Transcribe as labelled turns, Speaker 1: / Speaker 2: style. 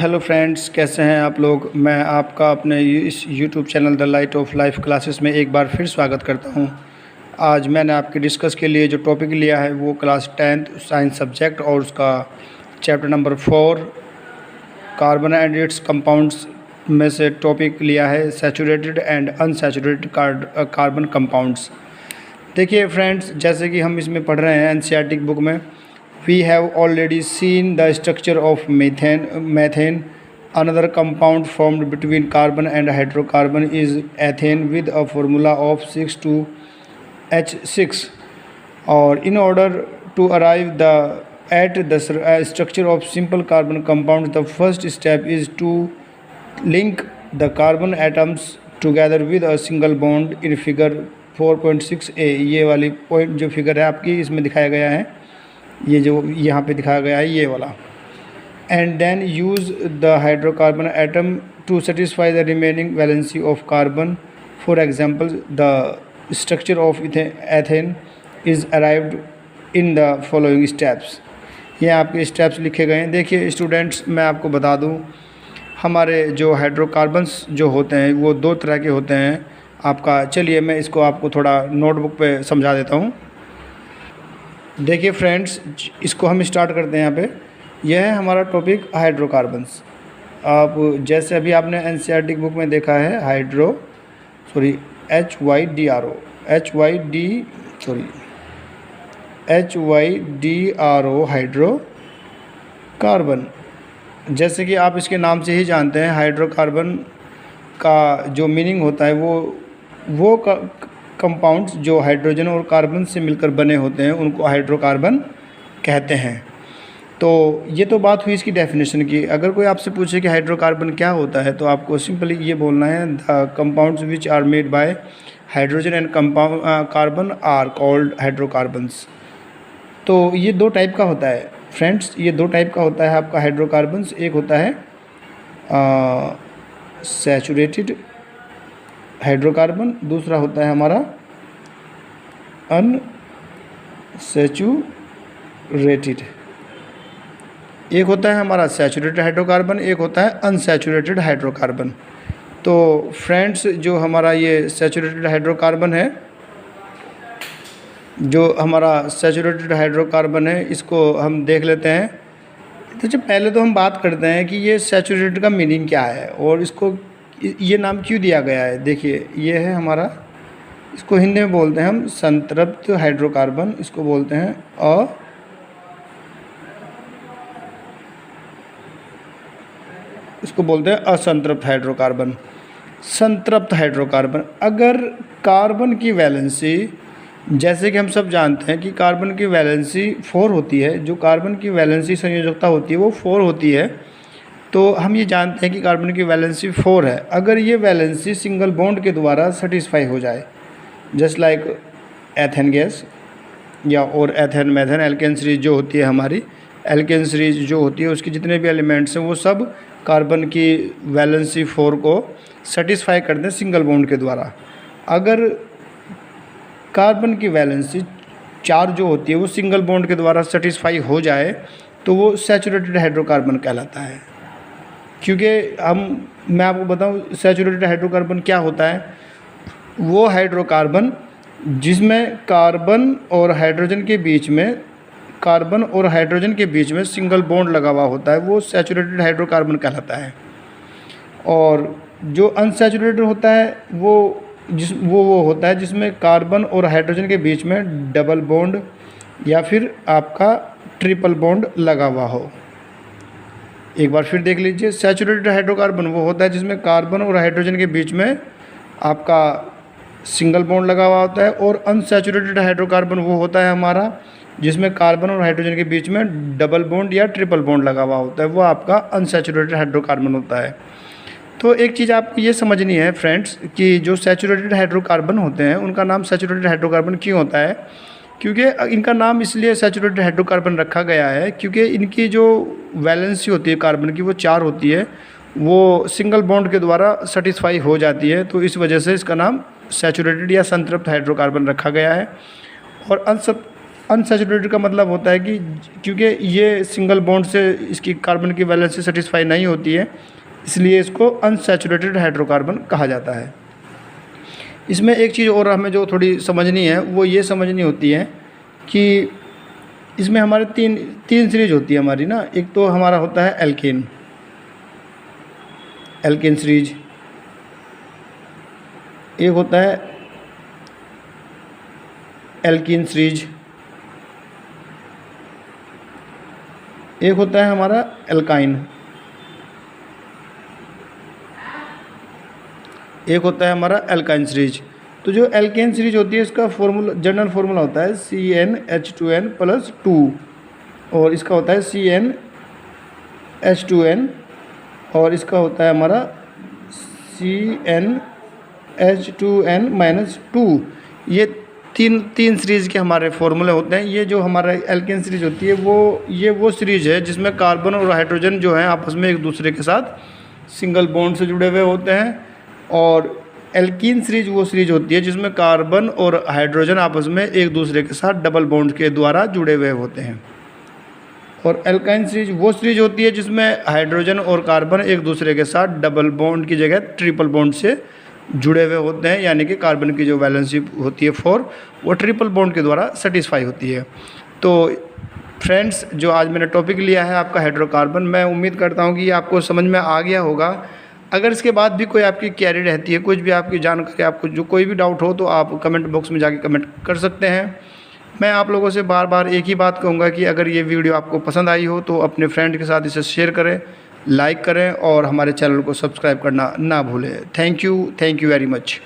Speaker 1: Hello friends, कैसे हैं आप लोग। मैं आपका अपने इस YouTube channel the light of life classes में एक बार फिर स्वागत करता हूं। आज मैंने आपके डिस्कस के लिए जो टॉपिक लिया है वो क्लास 10th साइंस सब्जेक्ट और उसका chapter number 4 carbon and it's compounds में से टॉपिक लिया है saturated and unsaturated carbon compounds. देखिए फ्रेंड्स, जैसे कि हम इसमें पढ़ रहे हैं एनसीईआरटी बुक में, we have already seen the structure of methane. Another compound formed between carbon and hydrocarbon is ethane with a formula of 6 or in order to arrive at the structure of simple carbon compounds, the first step is to link the carbon atoms together with a single bond in figure 4.6a। ये वाली point जो figure है आपकी इसमें दिखाया गया है, ये जो यहाँ पे दिखाया गया है ये वाला। And then use the hydrocarbon atom to satisfy the remaining valency of carbon. For example the structure of ethane is arrived in the following steps. ये आपके स्टेप्स लिखे गए हैं। देखिए स्टूडेंट्स, मैं आपको बता दूँ, हमारे जो हाइड्रोकार्बन्स जो होते हैं वो दो तरह के होते हैं आपका। चलिए मैं इसको आपको थोड़ा नोटबुक पे समझा देता हूँ। देखिए फ्रेंड्स, इसको हम स्टार्ट करते हैं। यहाँ पे यह है हमारा टॉपिक हाइड्रोकार्बन्स। आप जैसे अभी आपने एनसीईआरटी बुक में देखा है HYDRO हाइड्रोकार्बन। जैसे कि आप इसके नाम से ही जानते हैं, हाइड्रोकार्बन का जो मीनिंग होता है वो कंपाउंड्स जो हाइड्रोजन और कार्बन से मिलकर बने होते हैं उनको हाइड्रोकार्बन कहते हैं। तो ये तो बात हुई इसकी डेफिनेशन की। अगर कोई आपसे पूछे कि हाइड्रोकार्बन क्या होता है तो आपको सिंपली ये बोलना है, the compounds which are made by hydrogen and carbon are called hydrocarbons. तो ये दो टाइप का होता है फ्रेंड्स, ये दो टाइप का होता है आपका हाइड्रोकार्बन्स। एक होता है सैचुरेटेड हाइड्रोकार्बन, दूसरा होता है हमारा अनसैचुरेटेड। एक होता है हमारा सैचुरेटेड हाइड्रोकार्बन, एक होता है अनसैचुरेटेड हाइड्रोकार्बन। तो फ्रेंड्स, जो हमारा ये सैचुरेटेड हाइड्रोकार्बन है, जो हमारा सैचुरेटेड हाइड्रोकार्बन है, इसको हम देख लेते हैं। तो पहले तो हम बात करते हैं कि ये सैचुरेटेड का मीनिंग क्या है और इसको ये नाम क्यों दिया गया है। देखिए ये है हमारा, इसको हिंदी में बोलते हैं हम संतृप्त हाइड्रोकार्बन, इसको बोलते हैं इसको बोलते हैं असंतृप्त हाइड्रोकार्बन। संतृप्त हाइड्रोकार्बन, अगर कार्बन की वैलेंसी, जैसे कि हम सब जानते हैं कि कार्बन की वैलेंसी 4 होती है, जो कार्बन की वैलेंसी संयोजकता होती है वो 4 होती है। तो हम ये जानते हैं कि कार्बन की वैलेंसी 4 है। अगर ये वैलेंसी सिंगल बॉन्ड के द्वारा सेटिस्फाई हो जाए, जस्ट लाइक एथेन गैस या और एथेन मैथेन एल्केन सीरीज जो होती है, हमारी एल्केन सीरीज जो होती है उसके जितने भी एलिमेंट्स हैं वो सब कार्बन की वैलेंसी 4 को सेटिस्फाई करते हैं सिंगल बॉन्ड के द्वारा। अगर कार्बन की वैलेंसी 4 जो होती है वो सिंगल बॉन्ड के द्वारा सेटिस्फाई हो जाए तो वो सैचुरेटेड हाइड्रोकार्बन कहलाता है। क्योंकि मैं आपको बताऊं सैचुरेटेड हाइड्रोकार्बन क्या होता है। वो हाइड्रोकार्बन जिसमें कार्बन और हाइड्रोजन के बीच में सिंगल बॉन्ड लगा हुआ होता है वो सैचुरेटेड हाइड्रोकार्बन कहलाता है। और जो अनसैचुरेटेड होता है वो होता है जिसमें कार्बन और हाइड्रोजन के बीच में डबल बॉन्ड या फिर आपका ट्रिपल बॉन्ड लगा हुआ हो। एक बार फिर देख लीजिए, सैचुरेटेड हाइड्रोकार्बन वो होता है जिसमें कार्बन और हाइड्रोजन के बीच में आपका सिंगल बॉन्ड लगा हुआ होता है, और अनसैचुरेटेड हाइड्रोकार्बन वो होता है हमारा जिसमें कार्बन और हाइड्रोजन के बीच में डबल बॉन्ड या ट्रिपल बॉन्ड लगा हुआ होता है, वो आपका अनसैचुरेटेड हाइड्रोकार्बन होता है। तो एक चीज़ आपको ये समझनी है फ्रेंड्स कि जो सैचुरेटेड हाइड्रोकार्बन होते हैं उनका नाम सैचुरेटेड हाइड्रोकार्बन क्यों होता है। क्योंकि इनका नाम इसलिए सैचुरेटेड हाइड्रोकार्बन रखा गया है क्योंकि इनकी जो वैलेंसी होती है कार्बन की वो 4 होती है, वो सिंगल बॉन्ड के द्वारा सेटिस्फाई हो जाती है। तो इस वजह से इसका नाम सैचुरेटेड या संतृप्त हाइड्रोकार्बन रखा गया है। और अनसैचुरेटेड का मतलब होता है कि क्योंकि ये सिंगल बॉन्ड से इसकी कार्बन की वैलेंसी सेटिस्फाई नहीं होती है, इसलिए इसको अनसैचुरेटेड हाइड्रोकार्बन कहा जाता है। इसमें एक चीज़ और हमें जो थोड़ी समझनी है वो ये समझनी होती है कि इसमें हमारे तीन सीरीज होती है हमारी ना। एक तो हमारा होता है एल्केन सीरीज, एक होता है एल्कीन सीरीज, एक होता है हमारा एल्काइन, एक होता है हमारा एल्काइन सीरीज। तो जो एल्केन सीरीज होती है इसका फॉर्मूला, जनरल फार्मूला होता है CnH2n+2 और इसका होता है CnH2n और इसका होता है हमारा CnH2n-2। ये तीन सीरीज़ के हमारे फार्मूले होते हैं। ये जो हमारा एल्केन सीरीज होती है वो सीरीज है जिसमें कार्बन और हाइड्रोजन जो है आपस में एक दूसरे के साथ सिंगल बॉन्ड से जुड़े हुए होते हैं, और एल्कीन सीरीज वो सीरीज होती है जिसमें कार्बन और हाइड्रोजन आपस में एक दूसरे के साथ डबल बॉन्ड के द्वारा जुड़े हुए होते हैं। और एल्काइन सीरीज वो सीरीज होती है जिसमें हाइड्रोजन और कार्बन एक दूसरे के साथ डबल बॉन्ड की जगह ट्रिपल बॉन्ड से जुड़े हुए होते हैं, यानी कि कार्बन की जो वैलेंसी होती है 4 वो ट्रिपल बॉन्ड के द्वारा सेटिस्फाई होती है। तो फ्रेंड्स, जो आज मैंने टॉपिक लिया है आपका हाइड्रोकार्बन, मैं उम्मीद करता हूँ कि आपको समझ में आ गया होगा। अगर इसके बाद भी कोई आपकी क्वेरी रहती है, कुछ भी आपकी जानकारी, आपको जो कोई भी डाउट हो तो आप कमेंट बॉक्स में जाके कमेंट कर सकते हैं। मैं आप लोगों से बार बार एक ही बात कहूँगा कि अगर ये वीडियो आपको पसंद आई हो तो अपने फ्रेंड के साथ इसे शेयर करें, लाइक करें और हमारे चैनल को सब्सक्राइब करना ना भूलें। Thank you very much.